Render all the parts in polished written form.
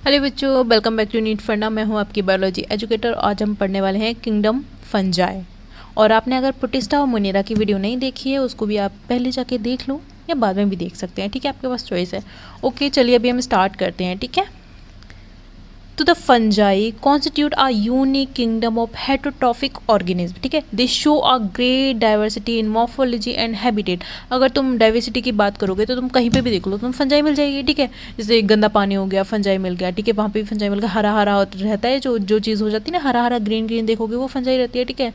Hello बच्चों, welcome back to NEET फंडा। मैं हूं आपकी बायोलॉजी एजुकेटर। आज हम पढ़ने वाले हैं किंगडम फंजाई। और आपने अगर प्रोटिस्टा और मोनेरा की वीडियो नहीं देखी है उसको भी आप पहले जाके देख लो या बाद में भी देख सकते हैं। ठीक है, आपके पास चॉइस है। ओके, चलिए अभी हम स्टार्ट करते हैं। ठीक है, तो the fungi constitute a unique kingdom of heterotrophic organism. ठीक है, दे show a great diversity in morphology and habitat. अगर तुम डाइवर्सिटी की बात करोगे तो तुम कहीं पे भी देख लो तुम फंजाई मिल जाएगी। ठीक है, जैसे गंदा पानी हो गया, फंजाई मिल गया। ठीक है, वहाँ पे भी फंजाई मिल गया। हरा हरा रहता है, जो जो चीज़ हो जाती है ना, हरा हरा ग्रीन ग्रीन देखोगे वो फंजाई रहती है। ठीक है,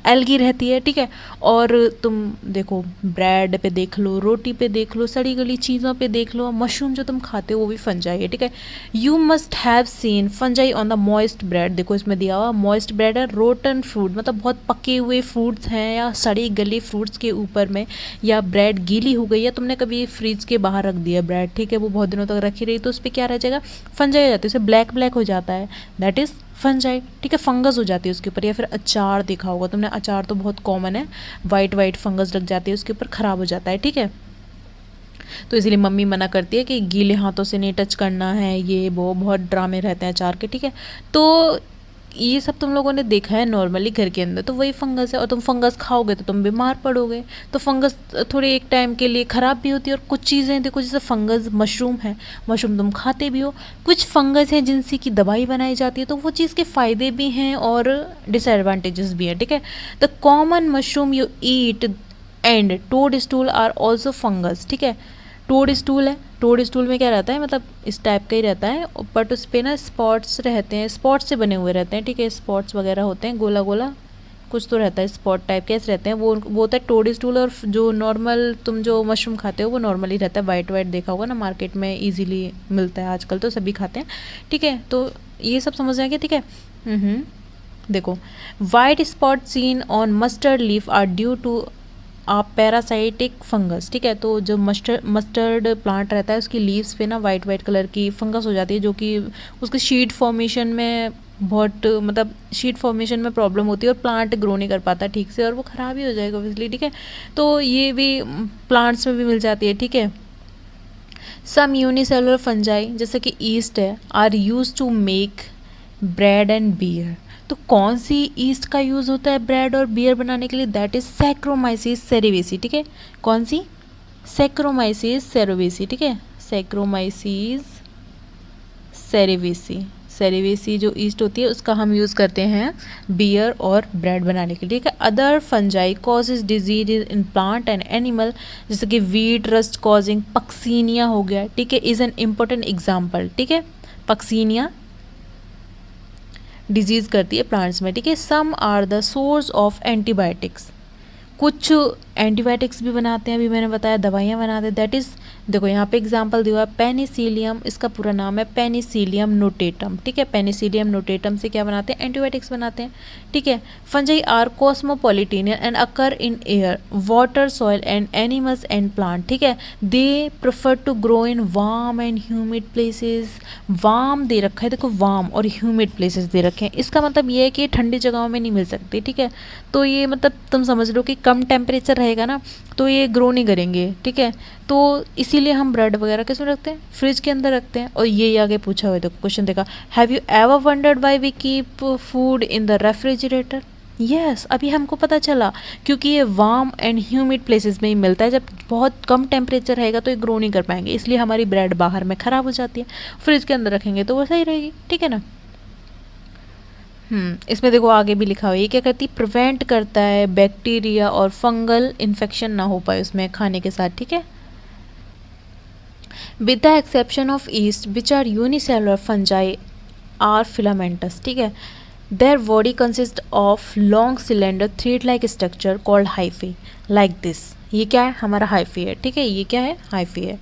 एल्गी रहती है। ठीक है, और तुम देखो ब्रेड पे देख लो, रोटी पे देख लो, सड़ी गली चीज़ों पे देख लो, मशरूम जो तुम खाते हो वो भी फंजाई है। ठीक है, you must have seen fungi on the moist bread. देखो इसमें दिया हुआ मॉइस्ट ब्रेड है, रोटन फ्रूट मतलब बहुत पके हुए फ्रूट्स हैं या सड़ी गली फ्रूट्स के ऊपर में, या ब्रेड गीली हो गई है, तुमने कभी फ्रिज के बाहर रख दिया ब्रेड, ठीक है, वो बहुत दिनों तक रखी रही तो उस पर क्या रह जाएगा, फंजाई हो जाती है, उसे ब्लैक ब्लैक हो जाता है, दैट इज फंजाई। ठीक है, फंगस हो जाती है उसके ऊपर। या फिर अचार देखा होगा तुमने, अचार तो बहुत कॉमन है, वाइट वाइट फंगस लग जाती है उसके ऊपर, खराब हो जाता है। ठीक है, तो इसीलिए मम्मी मना करती है कि गीले हाथों से नहीं टच करना है, ये वो बहुत ड्रामे रहते हैं अचार के। ठीक है, तो ये सब तुम लोगों ने देखा है नॉर्मली घर के अंदर, तो वही फंगस है और तुम फंगस खाओगे तो तुम बीमार पड़ोगे। तो फंगस थोड़ी एक टाइम के लिए ख़राब भी होती है। और कुछ चीज़ें देखो, जैसे फंगस मशरूम है, मशरूम तुम खाते भी हो। कुछ फंगस हैं जिनसे की दवाई बनाई जाती है, तो वो चीज़ के फ़ायदे भी हैं और डिसएडवांटेजेस भी हैं। ठीक है, the common mushroom you eat and toadstool are also fungus. ठीक है, टोड स्टूल है, टोड स्टूल में क्या रहता है, मतलब इस टाइप का ही रहता है, बट उस पर ना स्पॉट्स रहते हैं, स्पॉट्स से बने हुए रहते हैं। ठीक है, स्पॉट्स वगैरह होते हैं, गोला गोला कुछ तो रहता है, स्पॉट टाइप के ऐसे रहते हैं, वो होता है टोड स्टूल। और जो नॉर्मल तुम जो मशरूम खाते हो वो नॉर्मली रहता है, वाइट वाइट देखा होगा ना, मार्केट में ईजिली मिलता है आजकल, तो सभी खाते हैं। ठीक है, तो ये सब समझ जाएंगे। ठीक है, देखो, white spot seen on mustard leaf are due to a parasitic fungus. ठीक है, तो जो मस्टर्ड प्लांट रहता है उसकी लीव्स पे ना वाइट वाइट कलर की फंगस हो जाती है, जो कि उसके शीट फॉर्मेशन में बहुत, मतलब शीट फॉर्मेशन में प्रॉब्लम होती है और प्लांट ग्रो नहीं कर पाता ठीक से और वो ख़राब ही हो जाएगा ऑब्वियसली। ठीक है, तो ये भी प्लांट्स में भी मिल जाती है। ठीक है, सम यूनिसेलुलर फंजाई जैसे कि ईस्ट है are use to make bread and beer. तो कौन सी ईस्ट का यूज़ होता है ब्रेड और बियर बनाने के लिए, दैट इज सैक्रोमाइसिस सेरेवेसी। ठीक है, कौन सी, सैक्रोमाइसिस सेरेवेसी। ठीक है, सैक्रोमाइसिस सेरेवेसी, सेरेवेसी जो ईस्ट होती है उसका हम यूज़ करते हैं बियर और ब्रेड बनाने के लिए। ठीक है, other fungi causes disease in plant and animal, जैसे कि वीट रस्ट कॉजिंग पक्सीनिया हो गया। ठीक है, इज़ एन इम्पोर्टेंट एग्जाम्पल। ठीक है, पक्सीनिया डिजीज़ करती है प्लांट्स में। ठीक है, some are the source of antibiotics, कुछ एंटीबायोटिक्स भी बनाते हैं, अभी मैंने बताया दवाइयाँ बनाते हैं, दैट इज़, देखो यहाँ पे एग्जांपल दिया हुआ है पेनिसिलियम, इसका पूरा नाम है पेनिसिलियम नोटेटम। ठीक है, पेनिसिलियम नोटेटम से क्या बनाते हैं, एंटीबायोटिक्स बनाते हैं। ठीक है, fungi are cosmopolitan and occur in air water soil and animals and plant. ठीक है, they prefer to grow in warm and humid places. Warm दे रखा है, देखो वार्म और ह्यूमिड प्लेसेस दे रखे हैं, इसका मतलब ये है कि ठंडी जगहों में नहीं मिल सकती। ठीक है, तो ये मतलब तुम समझ लो कि कम टेम्परेचर रहेगा ना तो ये ग्रो नहीं करेंगे। ठीक है, तो इसीलिए हम ब्रेड वगैरह किस में रखते हैं, फ्रिज के अंदर रखते हैं। और ये आगे पूछा हुआ है, देखो क्वेश्चन देखा, have you ever wondered why we keep food in the refrigerator. Yes, अभी हमको पता चला, क्योंकि ये वार्म एंड ह्यूमिड प्लेसेस में ही मिलता है, जब बहुत कम टेम्परेचर रहेगा तो ये ग्रो नहीं कर पाएंगे, इसलिए हमारी ब्रेड बाहर में ख़राब हो जाती है, फ्रिज के अंदर रखेंगे तो वो सही रहेगी। ठीक है ना, इसमें देखो आगे भी लिखा हुआ है, ये क्या करती है, प्रिवेंट करता है बैक्टीरिया और फंगल इन्फेक्शन ना हो पाए उसमें खाने के साथ। ठीक है, with the exception of yeast which are unicellular fungi are filamentous. ठीक है, their body consist of long cylinder thread like structure called hyphae, like this. ये क्या है, हमारा हाइफी है। ठीक है, ये क्या है, हाइफी है।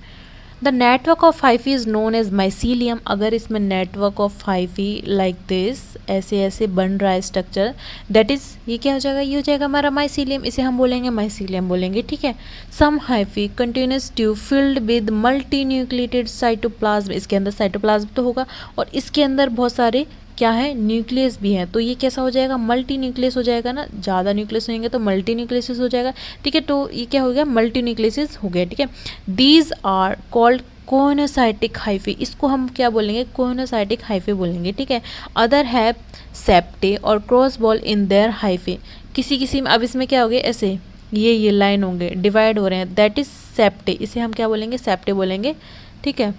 The network of hyphae is known as mycelium. अगर इसमें network of hyphae like this ऐसे ऐसे बन रहा है स्ट्रक्चर, दैट इज, ये क्या हो जाएगा, ये हो जाएगा हमारा माइसीलियम, इसे हम बोलेंगे माइसीलियम बोलेंगे। ठीक है, some hyphae continuous tube filled with multinucleated cytoplasm, इसके अंदर साइटोप्लाज्म तो होगा और इसके अंदर बहुत सारे क्या है, न्यूक्लियस भी है, तो ये कैसा हो जाएगा, मल्टी न्यूक्लियस हो जाएगा ना, ज़्यादा न्यूक्लियस होंगे तो मल्टी न्यूक्लियस हो जाएगा। ठीक है, तो ये क्या हो गया, मल्टी न्यूक्लियस हो गया। ठीक है, these are called coenocytic hyphae, इसको हम क्या बोलेंगे, कोइनोसाइटिक हाइफी बोलेंगे, ठीक है। अदर हैव सेप्टे और cross ball in their hyphae, किसी किसी में, अब इसमें क्या हो गया, ऐसे ये लाइन होंगे, डिवाइड हो रहे हैं, दैट इज सेप्टे, इसे हम क्या बोलेंगे, सेप्टे बोलेंगे, ठीक है।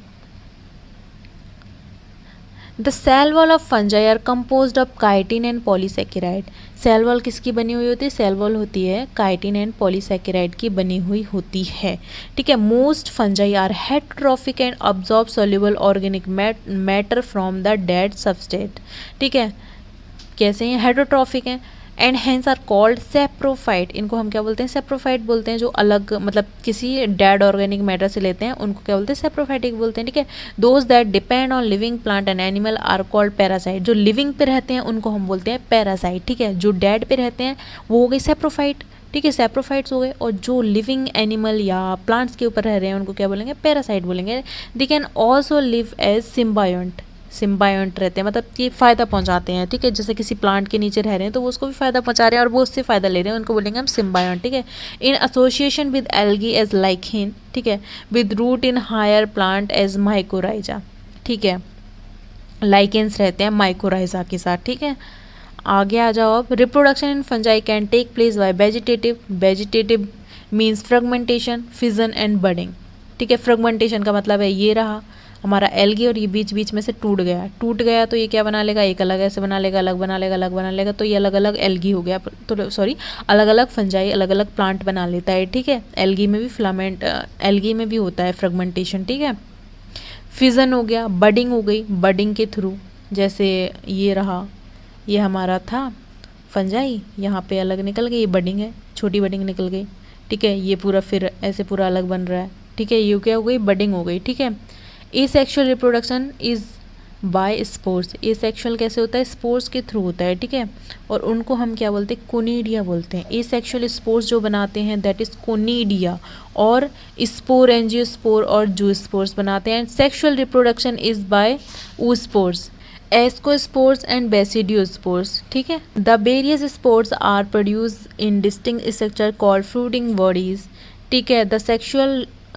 The cell wall of fungi are composed of chitin and polysaccharide, cell wall किसकी बनी हुई होती है, सेल वॉल होती है काइटिन एंड पॉलीसेकेराइड की बनी हुई होती है, ठीक है। Most fungi are heterotrophic and absorb soluble organic matter from the dead substrate, ठीक है। कैसे हैं, हेटेरोट्रॉफिक हैं, and hence are called saprophyte, इनको हम क्या बोलते हैं, सेप्रोफाइट बोलते हैं, जो अलग मतलब किसी डेड ऑर्गेनिक मैटर से लेते हैं उनको क्या बोलते हैं, सेप्रोफाइटिक बोलते हैं, ठीक है। Those that depend on living plant and animal are called parasite, जो लिविंग पे रहते हैं उनको हम बोलते हैं पैरासाइट, ठीक है। जो डेड पे रहते हैं वो हो गए सेप्रोफाइट, ठीक है, सेप्रोफाइट्स हो गए, और जो लिविंग एनिमल या प्लांट्स के ऊपर रह रहे हैं उनको क्या बोलेंगे, पैरासाइट बोलेंगे। They can also live as symbiont, symbiont रहते हैं, मतलब कि फ़ायदा पहुंचाते हैं, ठीक है। जैसे किसी प्लांट के नीचे रह रहे हैं तो वो उसको भी फ़ायदा पहुंचा रहे हैं और वो उससे फ़ायदा ले रहे हैं, उनको बोलेंगे हम सिम्बायोंट, ठीक है। In association with algae as lichen, ठीक है, with root in higher plant as mycorrhiza, ठीक है, लाइकेन्स रहते हैं माइकोराइजा के साथ, ठीक है। आगे आ जाओ अब, reproduction in fungi can take place by vegetative, vegetative means fragmentation, fission and budding, ठीक है। फ्रेगमेंटेशन का मतलब है ये रहा हमारा एल्गी और ये बीच बीच में से टूट गया तो ये क्या बना लेगा, एक अलग ऐसे बना लेगा, अलग बना लेगा, अलग बना लेगा, तो ये अलग अलग एल्गी हो गया, तो सॉरी अलग अलग फंजाई अलग अलग प्लांट बना लेता है, ठीक है। एल्गी में भी फिलामेंट, एल्गी में भी होता है फ्रेगमेंटेशन, ठीक है। फिजन हो गया, बडिंग हो गई, बडिंग के थ्रू, जैसे ये रहा, ये हमारा था फंजाई, यहाँ पे अलग निकल गई, ये बडिंग है, छोटी बडिंग निकल गई, ठीक है। ये पूरा फिर ऐसे पूरा अलग बन रहा है, ठीक है, ये क्या हो गई, बडिंग हो गई, ठीक है। Asexual reproduction is bye spores, asexual कैसे होता है, स्पोर्स के थ्रू होता है, ठीक है। और उनको हम क्या बोलते हैं, कोनिडिया बोलते हैं। एसेक्सुअल स्पोर्स जो बनाते हैं दैट इज कोनिडिया, और स्पोर एंजियोस्पोर और जूस्पोर्स बनाते हैं। Sexual reproduction is by oospores, ascospores and basidiospores, ठीक है। The various spores are produce in distinct structure called fruiting bodies, ठीक है। The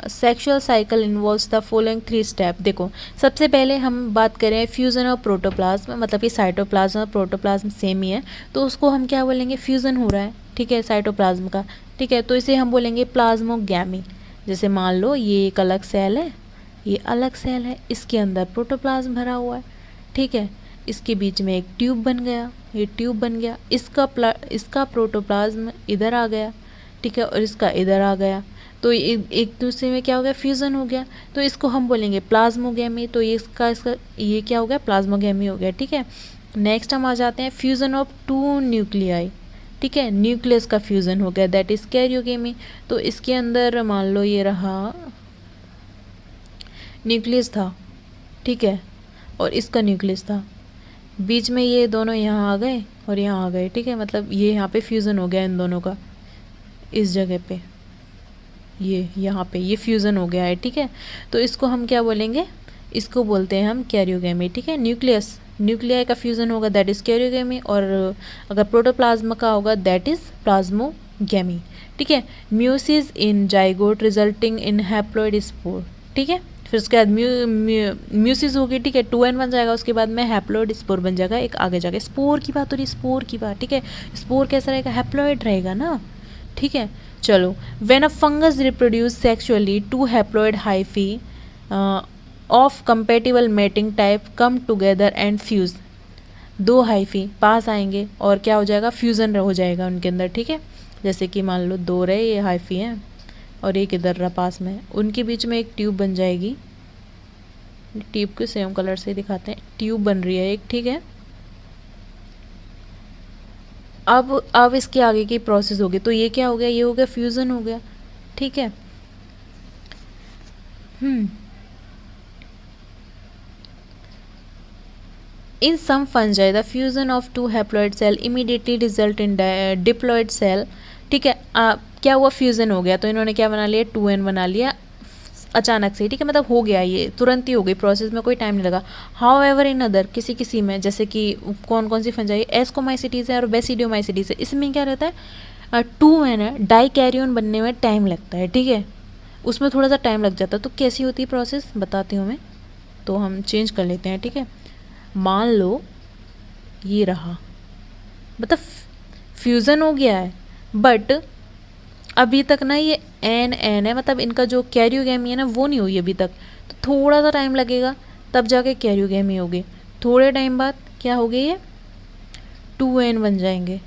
sexual cycle involves the following 3 step. देखो सबसे पहले हम बात करें फ्यूजन और प्रोटोप्लाज्म, मतलब कि साइटोप्लाज्म और प्रोटोप्लाज्म सेम ही है, तो उसको हम क्या बोलेंगे, फ्यूजन हो रहा है, ठीक है, साइटोप्लाज्म का, ठीक है, तो इसे हम बोलेंगे प्लाज्मोगैमी। जैसे मान लो ये एक अलग सेल है, ये अलग सेल है, इसके अंदर प्रोटोप्लाज्म भरा हुआ है, ठीक है, इसके बीच में एक ट्यूब बन गया, ये ट्यूब बन गया, इसका प्रोटोप्लाज्म इधर आ गया, ठीक है, और इसका इधर आ गया, तो एक दूसरे में क्या हो गया, फ्यूज़न हो गया, तो इसको हम बोलेंगे प्लाज्मोगैमी। तो ये इसका ये क्या हो गया, प्लाज्मोगैमी हो गया, ठीक है। नेक्स्ट हम आ जाते हैं फ्यूज़न ऑफ 2 न्यूक्लियाई, ठीक है, न्यूक्लियस का फ्यूज़न हो गया, दैट इज कैरियोगेमी। तो इसके अंदर मान लो ये रहा न्यूक्लियस था, ठीक है, और इसका न्यूक्लियस था, बीच में ये दोनों यहाँ आ गए और यहाँ आ गए, ठीक है, मतलब ये यहाँ पे फ्यूज़न हो गया इन दोनों का, इस जगह पे ये यहाँ पे ये फ्यूज़न हो गया है, ठीक है। तो इसको हम क्या बोलेंगे, इसको बोलते हैं हम कैरियोगेमी, ठीक है। न्यूक्लियाई का फ्यूज़न होगा दैट इज़ कैरियोगेमी, और अगर प्रोटोप्लाज्म का होगा दैट इज़ प्लाज्मोगेमी, ठीक है। Meiosis in zygote resulting in haploid spore, ठीक है। फिर उसके बाद म्यूसिस होगी, ठीक है, 2n बन जाएगा, उसके बाद में हैप्लॉइड स्पोर बन जाएगा एक आगे जाके। स्पोर की बात हो रही, स्पोर की बात, ठीक है। स्पोर कैसा रहेगा, हैप्लॉइड रहेगा ना, ठीक है। चलो, when a fungus reproduce sexually 2 haploid hyphae of compatible mating type come together and fuse, 2 hyphae पास आएंगे और क्या हो जाएगा, फ्यूज़न हो जाएगा उनके अंदर, ठीक है। जैसे कि मान लो 2 रहे ये हाइफी हैं और एक इधर रहा पास में, उनके बीच में एक ट्यूब बन जाएगी, ट्यूब को सेम कलर से दिखाते हैं, ट्यूब बन रही है एक, ठीक है। अब इसके आगे की प्रोसेस होगी, तो ये क्या हो गया, ये हो गया फ्यूज़न हो गया, ठीक है। In some fungi the fusion of 2 haploid cell immediately result in diploid cell, ठीक है। क्या हुआ, फ्यूज़न हो गया, तो इन्होंने क्या बना लिया, 2n बना लिया अचानक से, ठीक है, मतलब हो गया, ये तुरंत ही हो गई, प्रोसेस में कोई टाइम नहीं लगा। हाउ एवर इन अदर, किसी किसी में, जैसे कि कौन कौन सी फंजाई, एस्कोमाइसिटीज़ है और बेसिडियोमाइसिटीज़ है, इसमें क्या रहता है, 2n है, डाई कैरियन बनने में टाइम लगता है, ठीक है, उसमें थोड़ा सा टाइम लग जाता है। तो कैसी होती है प्रोसेस बताती हूँ मैं। तो हम चेंज कर लेते हैं, ठीक है। मान लो ये रहा, मतलब फ्यूज़न हो गया है, बट अभी तक ना ये एन एन है, मतलब इनका जो कैरियोगेमी है ना वो नहीं हुई अभी तक। तो थोड़ा सा टाइम लगेगा, तब जाके कैरियोगेमी होगी। थोड़े टाइम बाद क्या हो गई, ये 2n बन जाएंगे,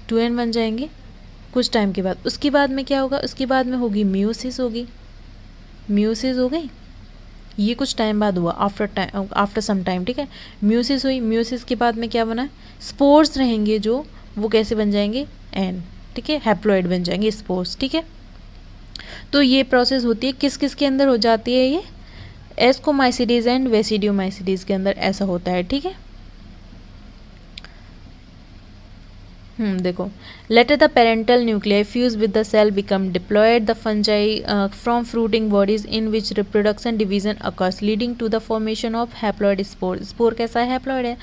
2n बन जाएंगे कुछ टाइम के बाद। उसके बाद में क्या होगा, उसके बाद में होगी म्यूसिस, होगी म्यूसिस हो गई। ये कुछ टाइम बाद हुआ, आफ्टर सम टाइम, ठीक है। म्यूसिस हुई, म्यूसिस के बाद में क्या बना, स्पोर्स रहेंगे जो, वो कैसे बन जाएंगे, एन, ठीक है, हैप्लॉइड बन जाएंगे स्पोर्स, ठीक है। तो ये प्रोसेस होती है किस किस के अंदर हो जाती है, ये एस्कोमाइसिडीज एंड वेसिडियोमाइसिडीज के अंदर ऐसा होता है, ठीक है। देखो, later the parental nuclei fuse with the cell become diploid the fungi from fruiting bodies in which reproduction division occurs leading to the formation of haploid spore. Spore कैसा है, हैप्लॉइड है।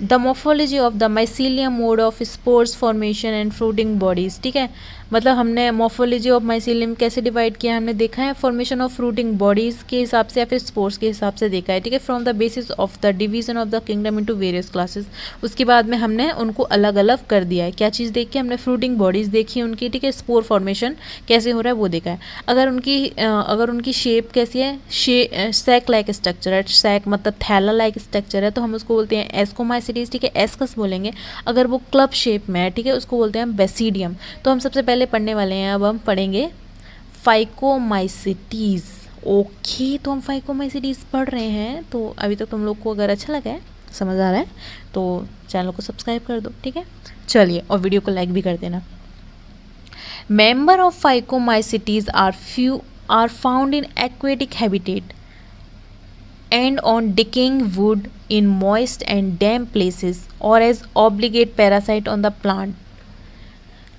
The morphology of the mycelium mode of spores formation and fruiting bodies, ठीक है। मतलब हमने morphology of mycelium कैसे divide किया, हमने देखा है फॉर्मेशन ऑफ फ्रूटिंग बॉडीज के हिसाब से या फिर स्पोर्स के हिसाब से देखा है, ठीक है। From the basis of the division of the kingdom into various classes. उसके बाद में हमने उनको अलग अलग कर दिया है। क्या चीज़ देखी, हमने फ्रूटिंग बॉडीज देखी है उनकी, ठीक है। स्पोर फॉर्मेशन कैसे हो रहा है वो देखा है। अगर उनकी शेप कैसी है, सैक लाइक स्ट्रक्चर है, सैक मतलब थैला लाइक स्ट्रक्चर है, तो हम उसको बोलते हैं एस्कोमाइसिडीज, ठीक है, एस्कस बोलेंगे। अगर वो क्लब शेप में है, ठीक है, उसको बोलते हैं बेसिडियम। तो हम सबसे पहले पढ़ने वाले हैं, अब हम पढ़ेंगे फाइकोमाइसिटीज। ओके, तो हम फाइकोमाइसिटीज पढ़ रहे हैं। तो अभी तक तुम लोग को अगर अच्छा लगा है, समझ आ रहा है, तो चैनल को सब्सक्राइब कर दो, ठीक है। चलिए, और वीडियो को लाइक भी कर देना। Member of phycomycetes are found in aquatic habitat and on decaying wood in moist and damp places or as obligate parasite on the plant।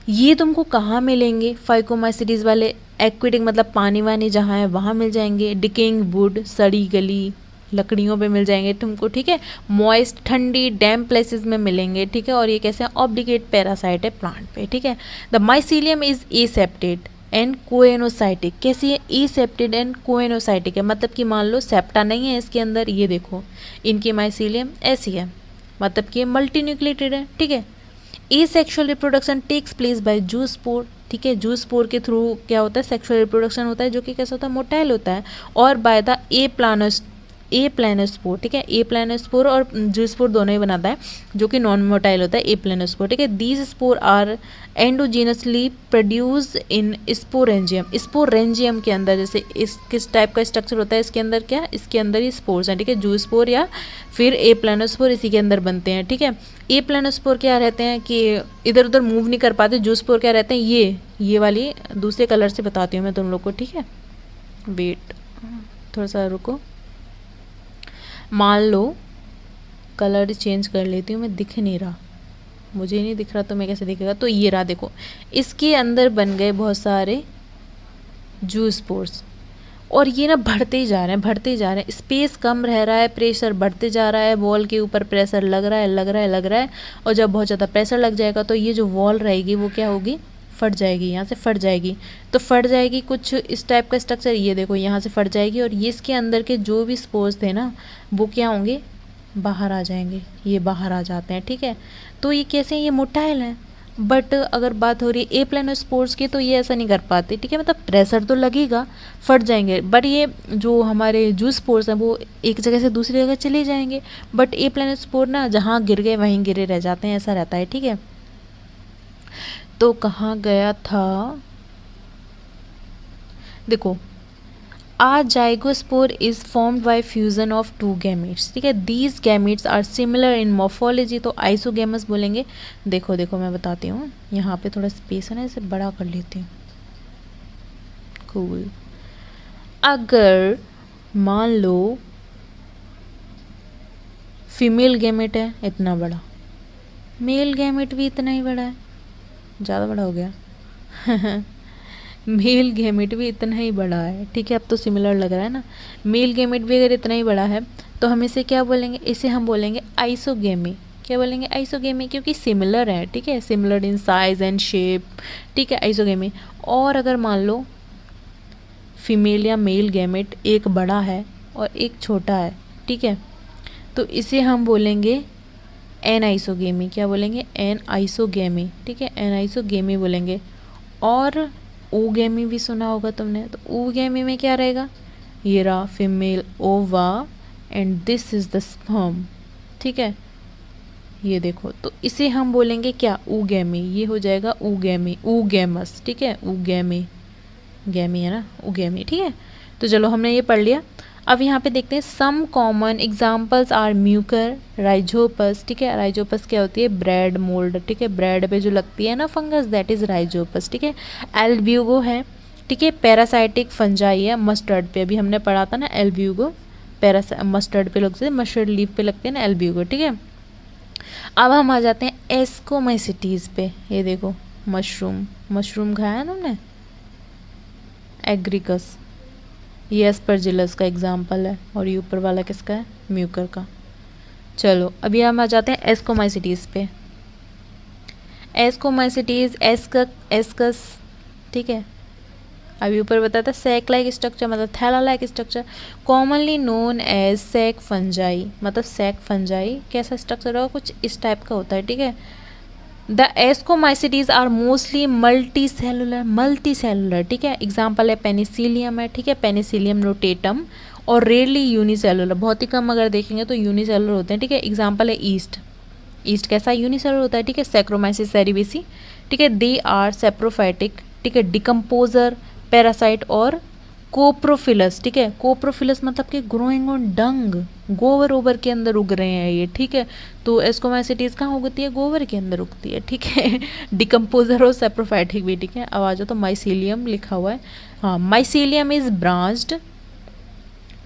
ये तुमको कहाँ मिलेंगे फाइकोमाइसिटीज वाले, एक्वेटिक मतलब पानी वानी जहाँ है वहाँ मिल जाएंगे। डिकेइंग वुड, सड़ी गली लकड़ियों पे मिल जाएंगे तुमको, ठीक है। मॉइस्ट ठंडी डैम्प प्लेसेस में मिलेंगे, ठीक है। और ये कैसे ऑब्लिगेट पैरासाइट है प्लांट पे, ठीक है। The mycelium is aseptate and coenocytic. कैसी है, एसेप्टेड एंड कोएनोसाइटिक है, मतलब कि मान लो सेप्टा नहीं है इसके अंदर, ये देखो इनकी माइसीलियम ऐसी है, मतलब कि मल्टी न्यूक्लिएटेड है, ठीक है। Asexual reproduction takes place by zoospore, ठीक है। जूस्पोर के थ्रू क्या होता है, सेक्सुअल रिप्रोडक्शन होता है, जो कि कैसा होता है, मोटाइल होता है। और बाय द ए प्लानोस्पोर, ठीक है। ए प्लानोस्पोर और जूस्पोर दोनों ही बनाता है, जो कि नॉन मोटाइल होता है, ए प्लानोस्पोर, ठीक है। These spore are endogenously produce in sporangium. Sporangium के अंदर जैसे इस किस टाइप का स्ट्रक्चर होता है, इसके अंदर क्या, इसके अंदर ही स्पोर्स हैं, ठीक है। जूस्पोर या फिर ए प्लानोस्पोर इसी के अंदर बनते हैं, ठीक है। ए प्लानोस्पोर क्या रहते हैं कि इधर उधर मूव नहीं कर पाते। जूस्पोर क्या रहते हैं, ये वाली दूसरे कलर से बताती हूँ मैं तुम लोग को, ठीक है। वेट, थोड़ा सा रुको, मान लो कलर चेंज कर लेती हूँ, मैं दिख नहीं रहा, मुझे नहीं दिख रहा तो मैं कैसे दिखेगा। तो ये रहा, देखो इसके अंदर बन गए बहुत सारे जूस्पोर्स, और ये ना बढ़ते जा रहे हैं, बढ़ते जा रहे हैं। स्पेस कम रह रहा है, प्रेशर बढ़ते जा रहा है, वॉल के ऊपर प्रेशर लग रहा है, लग रहा है, लग रहा है। और जब बहुत ज़्यादा प्रेशर लग जाएगा तो ये जो वॉल रहेगी वो क्या होगी, फट जाएगी, यहाँ से फट जाएगी। तो फट जाएगी कुछ इस टाइप का स्ट्रक्चर, ये देखो यहाँ से फट जाएगी, और ये इसके अंदर के जो भी स्पोर्स थे ना वो क्या होंगे, बाहर आ जाएंगे, ये बाहर आ जाते हैं, ठीक है। तो ये कैसे, ये मोटाइल हैं। बट अगर बात हो रही है ए प्लानोस्पोर्स की, तो ये ऐसा नहीं कर पाते, ठीक है। मतलब प्रेशर तो लगेगा, फट जाएंगे, बट ये जो हमारे जूस्पोर्स हैं वो एक जगह से दूसरी जगह चले जाएंगे। बट ए प्लानोस्पोर ना जहाँ गिर गए वहीं गिरे रह जाते हैं, ऐसा रहता है, ठीक है। तो कहाँ गया था, देखो a zygospore is formed by fusion of two gametes, ठीक है। These gametes are similar in morphology, तो आइसोगैमस बोलेंगे। देखो देखो मैं बताती हूँ, यहाँ पे थोड़ा स्पेस है ना, इसे बड़ा कर लेती हूँ। कूल, अगर मान लो फीमेल गैमेट है इतना बड़ा, मेल गैमेट भी इतना ही बड़ा है, ज़्यादा बड़ा हो गया मेल गैमेट भी इतना ही बड़ा है, ठीक है। अब तो सिमिलर लग रहा है ना। मेल गैमेट भी अगर इतना ही बड़ा है तो हम इसे क्या बोलेंगे, इसे हम बोलेंगे आइसोगेमी। क्या बोलेंगे, आइसोगेमी, क्योंकि सिमिलर है, ठीक है, similar in size and shape, ठीक है, आइसोगेमी। और अगर मान लो फीमेल या मेल गैमेट एक बड़ा है और एक छोटा है, ठीक है, तो इसे हम बोलेंगे एन आइसोगेमी। क्या बोलेंगे? एन आइसोगेमी, ठीक है, एन आइसोगेमी बोलेंगे। और ओगेमी भी सुना होगा तुमने, तो ओगेमी में क्या रहेगा? ये रहा फीमेल ओवा and this is the sperm, ठीक है, ये देखो, तो इसे हम बोलेंगे क्या? ऊगैमी। ये हो जाएगा ऊगैमी, ऊगैमस, ठीक है, ऊगैमी, गैमी है ना, ऊगैमी, ठीक है। तो चलो हमने ये पढ़ लिया। अब यहाँ पे देखते हैं some common examples are Mucor, Rhizopus, ठीक है, राइजोपस क्या होती है? ब्रेड मोल्ड, ठीक है, ब्रेड पे जो लगती है ना फंगस, दैट इज राइजोपस, ठीक है। एल्ब्यूगो है, ठीक है, पैरासाइटिक फंजाई है, मस्टर्ड पे अभी हमने पढ़ा था ना एल्ब्यूगो, मस्टर्ड पे लगते हैं, मस्टर्ड लीफ पे लगते हैं ना एल्ब्यूगो, ठीक है। अब हम आ जाते हैं एस्कोमाइसिटीज पे। ये देखो मशरूम, मशरूम खाया है तुमने? एग्रिकस, ये एस्परजिलस का एग्जाम्पल है, और ये ऊपर वाला किसका है? म्यूकर का। चलो अभी हम आ जाते हैं एस्कोमाइसिटीज पे। एस्कोमाइसिटीज एस्कस, ठीक है, अभी ऊपर बताया था सैक लाइक स्ट्रक्चर मतलब थैला like structure, commonly known as sac fungi, मतलब सैक फंजाई कैसा स्ट्रक्चर होगा? कुछ इस टाइप का होता है, ठीक है। The ascomycetes are mostly multicellular, ठीक है, एग्जाम्पल है पेनिसिलियम है, ठीक है, पेनिसिलियम रोटेटम, और रेयरली यूनिसेलुलर, बहुत ही कम अगर देखेंगे तो यूनिसेलुलर होते हैं, ठीक है, एग्जाम्पल है ईस्ट। ईस्ट कैसा? यूनिसेलुलर होता है, ठीक है, सैक्रोमाइसिस सेरिबेसी, ठीक है, दे आर सेप्रोफाइटिक, ठीक है, डिकम्पोजर, पैरासाइट और कोप्रोफिलस, ठीक है, कोप्रोफिलस मतलब कि ग्रोइंग ऑन डंग, गोबर ओबर के अंदर उग रहे हैं ये, ठीक है, तो एस्कोमाइसिटीज कहाँ उगती है? गोबर के अंदर उगती है, ठीक है। डिकम्पोजर और सेप्रोफाइटिक भी, ठीक है। अब आ जाओ तो माइसीलियम लिखा हुआ है, हाँ, माइसीलियम इज ब्रांच्ड,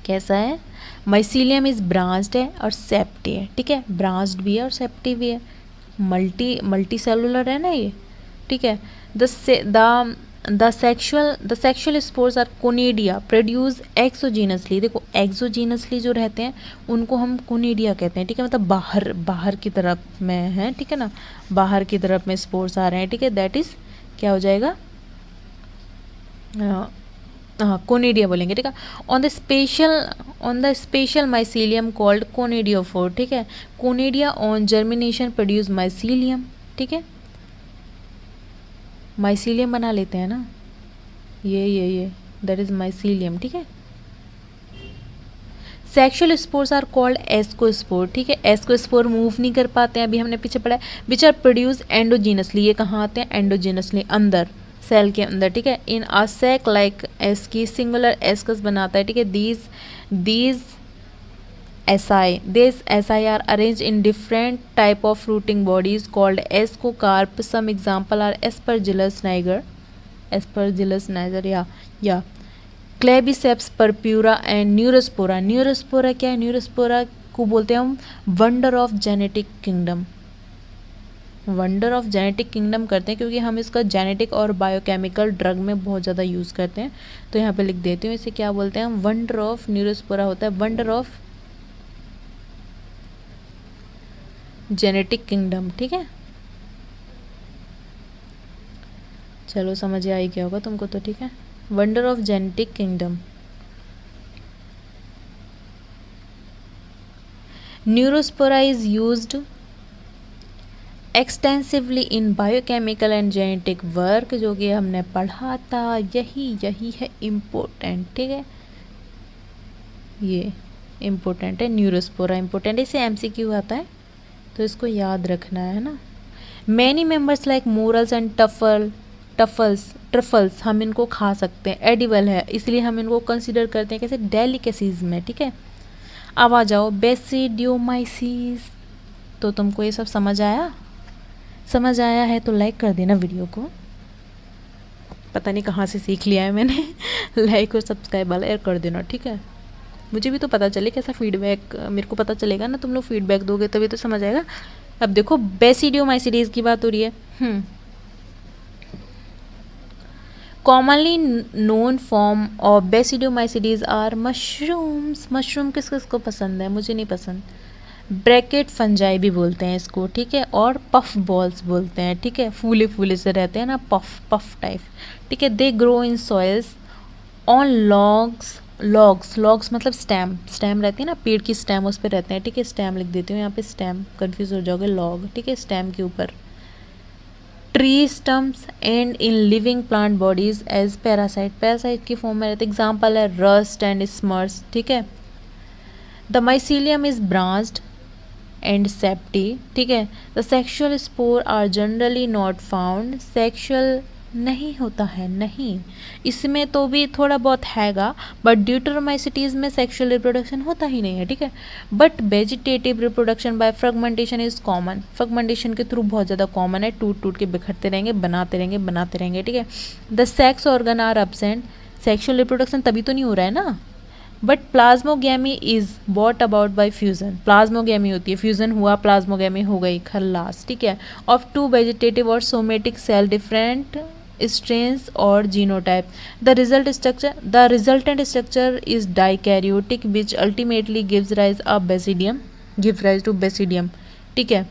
कैसा है? माइसीलियम इज ब्रांच्ड है और सेप्टी है, ठीक है, ब्रांच्ड भी है और सेप्टी भी है, मल्टी सेलुलर है ना ये, ठीक है। The sexual spores are conidia produce exogenously, देखो एक्सोजीनसली जो रहते हैं उनको हम कोनिडिया कहते हैं, ठीक है, मतलब बाहर की तरफ में है, ठीक है ना, बाहर की तरफ में स्पोर्स आ रहे हैं, ठीक है, दैट इज क्या हो जाएगा? हाँ कोनिडिया बोलेंगे, ठीक है। On the special mycelium called conidiophore, ठीक है, conidia on germination produce mycelium, ठीक है, माइसीलियम बना लेते हैं ना, ये दैट इज माइसीलियम, ठीक है। Sexual spores are called ascospore, ठीक है, एस्कोस्पोर मूव नहीं कर पाते हैं, अभी हमने पीछे पढ़ा है, विच आर प्रोड्यूस एंडोजीनसली, ये कहाँ आते हैं? एंडोजीनसली, अंदर सेल के अंदर, ठीक है, इन आ सेक लाइक एस की सिंगुलर एस्कस बनाता है, ठीक है, these SI are arranged in different type of fruiting bodies called ascocarp. Some example are Aspergillus niger, yeah, Claviceps purpura and Neurospora. Neurospora क्या है? Neurospora को बोलते हैं हम wonder of genetic kingdom, wonder of genetic kingdom करते हैं क्योंकि हम इसका जेनेटिक और बायोकेमिकल ड्रग में बहुत ज़्यादा यूज़ करते हैं, तो यहाँ पे लिख देती हूँ, इसे क्या बोलते हैं हम? वंडर ऑफ न्यूरोस्पोरा होता है, वंडर ऑफ जेनेटिक किंगडम, ठीक है। चलो समझ आई क्या होगा तुमको, तो ठीक है, wonder of genetic kingdom. Neurospora is used extensively in biochemical and genetic work, जो कि हमने पढ़ा था, यही है इम्पोर्टेंट, ठीक है, ये इम्पोर्टेंट है, न्यूरोस्पोरा इम्पोर्टेंट, इसे MCQ आता है तो इसको याद रखना है ना। Many members like morals and truffles हम इनको खा सकते हैं, एडिबल है, इसलिए हम इनको कंसिडर करते हैं कैसे? डेलिकेसीज में, ठीक है। अब आ जाओ बेसिडियोमाइसिस, तो तुमको ये सब समझ आया है तो लाइक कर देना वीडियो को, पता नहीं कहाँ से सीख लिया है मैंने लाइक और सब्सक्राइब वाला यार कर देना, ठीक है, मुझे भी तो पता चले कैसा फीडबैक, मेरे को पता चलेगा ना, तुम लोग फीडबैक दोगे तभी तो समझ आएगा। अब देखो बेसिडियोमाइसिटीज की बात हो रही है, commonly known form of basidiomycetes are mushrooms, mushroom किस किस को पसंद है? मुझे नहीं पसंद। ब्रैकेट फंजाई भी बोलते हैं इसको, ठीक है, और पफ बॉल्स बोलते हैं, ठीक है, फूले से रहते हैं ना, पफ टाइप, ठीक है। They grow in soils on logs मतलब स्टेम रहती है ना, पेड़ की स्टेम उस पर रहते हैं, ठीक है। स्टेम लिख देती हूँ यहाँ पे, स्टेम कंफ्यूज हो जाओगे, लॉग, ठीक है, स्टेम के ऊपर। Tree stumps and in living plant bodies as parasite की फॉर्म में रहते। एग्जाम्पल है रस्ट एंड स्मर्स, ठीक है। The mycelium is branched and septate, ठीक है। The sexual spore are generally not found, sexual नहीं होता है, नहीं, इसमें तो भी थोड़ा बहुत हैगा, बट ड्यूटेरोमाइसिटीज में सेक्शुअल रिप्रोडक्शन होता ही नहीं है, ठीक है। But vegetative reproduction by fragmentation is common, fragmentation के थ्रू बहुत ज़्यादा कॉमन है, टूट टूट के बिखरते रहेंगे, बनाते रहेंगे, ठीक है। The sex organ are absent, sexual reproduction तभी तो नहीं हो रहा है ना। But plasmogamy is brought about by fusion, plasmogamy होती है, फ्यूजन हुआ, प्लाज्मोगैमी हो गई, खल्लास, ठीक है। ऑफ टू वेजिटेटिव और somatic cell different strains or genotype. The resultant structure is dikaryotic, which ultimately gives rise to basidium, ठीक है।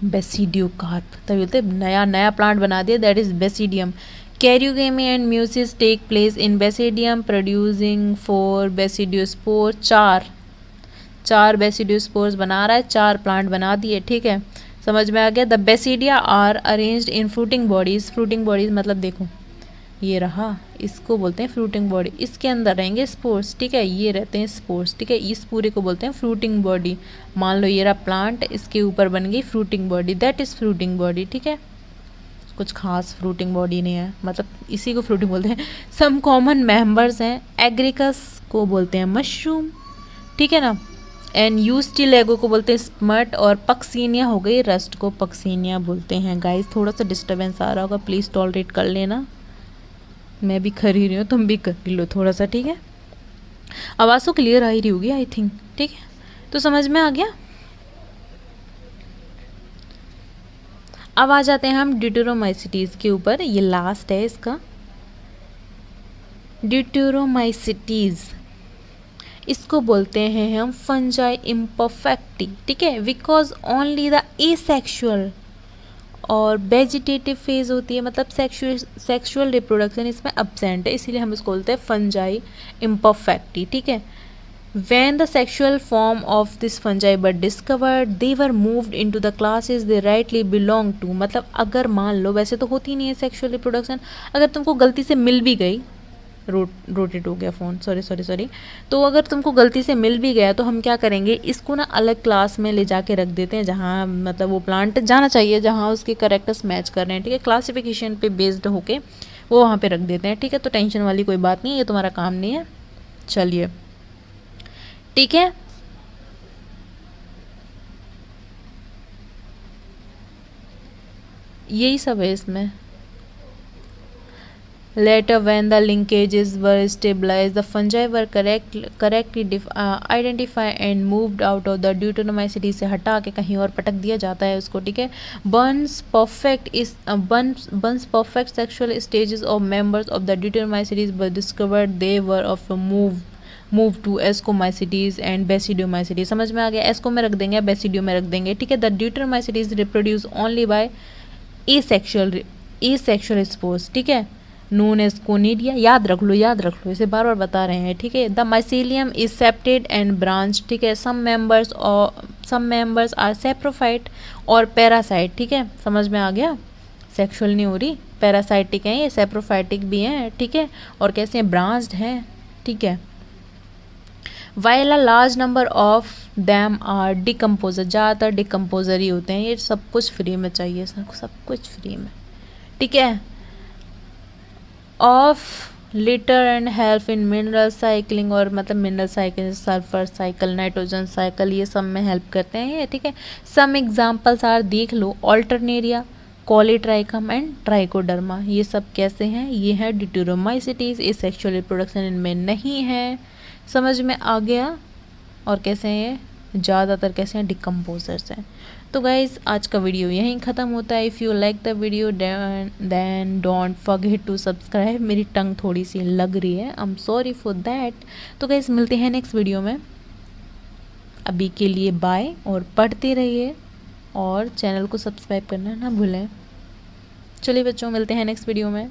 बेसिडियोकार्प, तभी बोलते नया प्लांट बना दिया, that is basidium. Karyogamy and meiosis take place in basidium producing 4 basidiospore, चार basidiospores बना रहा है, 4 प्लांट बना दिए, ठीक है, समझ में आ गया। The basidia are arranged in fruiting bodies मतलब देखो ये रहा, इसको बोलते हैं फ्रूटिंग बॉडी, इसके अंदर रहेंगे स्पोर्स, ठीक है, ये रहते हैं स्पोर्स, ठीक है, इस पूरे को बोलते हैं फ्रूटिंग बॉडी। मान लो ये रहा प्लांट, इसके ऊपर बन गई fruiting body, that is fruiting body, ठीक है। कुछ खास फ्रूटिंग बॉडी नहीं है, मतलब इसी को फ्रूटिंग बोलते हैं। सम कॉमन मेंबर्स हैं, एग्रिकस को बोलते हैं मशरूम, ठीक है ना, एंड यूस्टिलेगो को बोलते हैं स्मट, और पक्सीनिया हो गई, रस्ट को पक्सीनिया बोलते हैं। गाइस थोड़ा सा डिस्टर्बेंस आ रहा होगा, प्लीज़ टॉलरेट कर लेना, मैं भी कर ही रही हूँ, तुम भी कर लो थोड़ा सा, ठीक है। आवाज़ तो क्लियर आ ही रही होगी आई थिंक, ठीक है, तो समझ में आ गया। अब आ जाते हैं हम ड्यूटेरोमाइसिटीज़ के ऊपर, ये लास्ट है इसका। ड्यूटेरोमाइसिटीज़ इसको बोलते हैं हम फंजाई इम्परफेक्टी, ठीक है, बिकॉज ओनली द एसेक्सुअल और वेजिटेटिव फेज होती है, मतलब सेक्सुअल रिप्रोडक्शन इसमें एब्सेंट है, इसीलिए हम इसको बोलते हैं फंजाई इम्परफेक्टी, ठीक है। When the sexual form of this fungi were discovered, they were moved into the classes they rightly belong to, मतलब अगर मान लो, वैसे तो होती नहीं है सेक्सुअल रिप्रोडक्शन, अगर तुमको गलती से मिल भी गई, रोटेट हो गया फ़ोन, सॉरी, तो अगर तुमको गलती से मिल भी गया तो हम क्या करेंगे, इसको ना अलग क्लास में ले जाके रख देते हैं, जहाँ मतलब वो प्लांट जाना चाहिए, जहाँ उसके करेक्टर्स मैच कर रहे हैं, ठीक है, क्लासिफिकेशन पे बेस्ड होके वो वहाँ पे रख देते हैं, ठीक है। तो टेंशन वाली कोई बात नहीं है, ये तुम्हारा काम नहीं है, चलिए, ठीक है। यही सब है इसमें। Later, when the linkages were stabilized, the fungi were correctly identified and moved out of the Deuteronomicity से हटा के कहीं और पटक दिया जाता है उसको, ठीक है। Once perfect sexual stages of members of the Deuteronomicities were discovered, they were of move to ascomycetes and basidiomycetes, समझ में आ गया, एस्को में रख देंगे, बेसिडियो में रख देंगे, ठीक है। The deuteromycetes reproduce only by asexual spores, ठीक है, नोन एज कोनिडिया, याद रख लो, इसे बार बार बता रहे हैं, ठीक है। The mycelium is septate and branch, ठीक है। सम मेंबर्स आर सेप्रोफाइट और पैरासाइट, ठीक है, समझ में आ गया, सेक्सुअल नहीं हो रही, पैरासाइटिक हैं ये, सेप्रोफाइटिक भी हैं, ठीक है, और कैसे हैं, ब्रांच्ड हैं, ठीक है। While a large number of them are decomposer, ज़्यादातर डिकम्पोजर ही होते हैं, ये सब कुछ फ्री में चाहिए, सब कुछ फ्री में, ठीक है। Of litre and help in mineral cycling, और मतलब mineral cycle, sulphur cycle, nitrogen cycle, ये सब में हेल्प करते हैं ये, ठीक है। सम एग्जाम्पल्स आर, देख लो, ऑल्टरनेरिया, कॉलीट्राइकम एंड ट्राइकोडर्मा, ये सब कैसे हैं, ये है ड्यूटेरोमाइसिटीज़, ये सेक्सुअल रिप्रोडक्शन इनमें नहीं है, समझ में आ गया। और कैसे हैं ये, ज़्यादातर कैसे हैं, डिकम्पोजर्स हैं। तो गाइज़ आज का वीडियो यहीं ख़त्म होता है। If you like the video then don't forget to subscribe. मेरी टंग थोड़ी सी लग रही है, I am sorry for that. तो गाइज़ मिलते हैं नेक्स्ट वीडियो में, अभी के लिए बाय, और पढ़ते रहिए और चैनल को सब्सक्राइब करना ना भूलें। चलिए बच्चों, मिलते हैं नेक्स्ट वीडियो में।